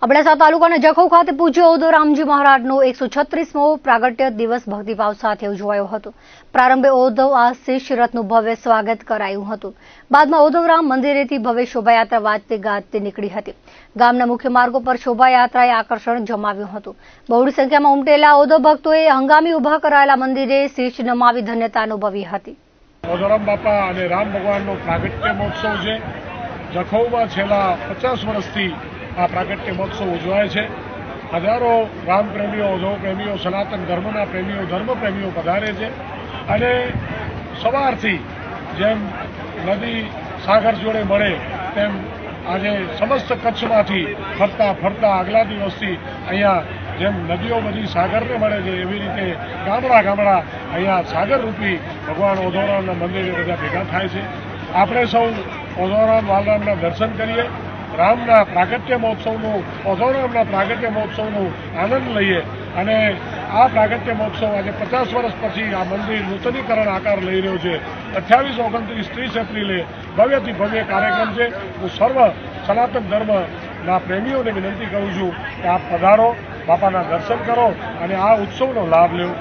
અબડાસા તાલુકાના જખૌ ખાતે પૂજ્ય ઓધવરામજી મહારાજનો 136મો પ્રાગટ્ય દિવસ ભક્તિભાવ સાથે ઉજવાયો હતો। પ્રારંભે ઓધવ આશીષ રથનું ભવ્ય સ્વાગત કરાયું હતું। બાદમાં ઓધવરામ મંદિરેથી ભવ્ય શોભાયાત્રા વાજતે ગાજતે નીકળી હતી। ગામના મુખ્ય માર્ગો પર શોભાયાત્રાએ આકર્ષણ જમાવ્યું હતું। બહોળી સંખ્યામાં ઉમટેલા ઓધવ ભક્તોએ હંગામી ઉભા કરાયેલા મંદિરે શીશ નમાવી ધન્યતા અનુભવી હતી। ઓધવરામ બાપા અને રામ ભગવાનનો પ્રાગટ્ય મહોત્સવ છે। જખૌમાં છેલ્લા 50 વર્ષથી આ પ્રાગટ્ય મહોત્સવ ઉજવાય છે। હજારો રામ પ્રેમીઓ, ઓધવ પ્રેમીઓ, સનાતન ધર્મના પ્રેમીઓ, ધર્મ પ્રેમીઓ પધારે છે અને સવારથી જેમ નદી સાગર જોડે મળે તેમ આજે સમસ્ત કચ્છમાંથી ફરતા ફરતા આગલા દિવસથી અહીંયા જેમ નદીઓ બધી સાગરને મળે છે એવી રીતે ગામડા ગામડા અહીંયા સાગરરૂપી ભગવાન ઓધવરામના મંદિરે બધા ભેગા થાય છે। આપણે સૌ ઓધવરામ વાલરામના દર્શન કરીએ, રામના પ્રાગટ્ય મહોત્સવનું, ઓધવરામના પ્રાગટ્ય મહોત્સવનો આનંદ લઈએ અને આ પ્રાગટ્ય મહોત્સવ આજે 50 વર્ષ પછી આ મંદિર નૂતનીકરણ આકાર લઈ રહ્યો છે। 28, 29, 30 એપ્રિલે ભવ્યથી ભવ્ય કાર્યક્રમ છે। હું સર્વ સનાતન ધર્મના પ્રેમીઓને વિનંતી કરું છું કે આપ પધારો, બાપાના દર્શન કરો અને આ ઉત્સવનો લાભ લેવો।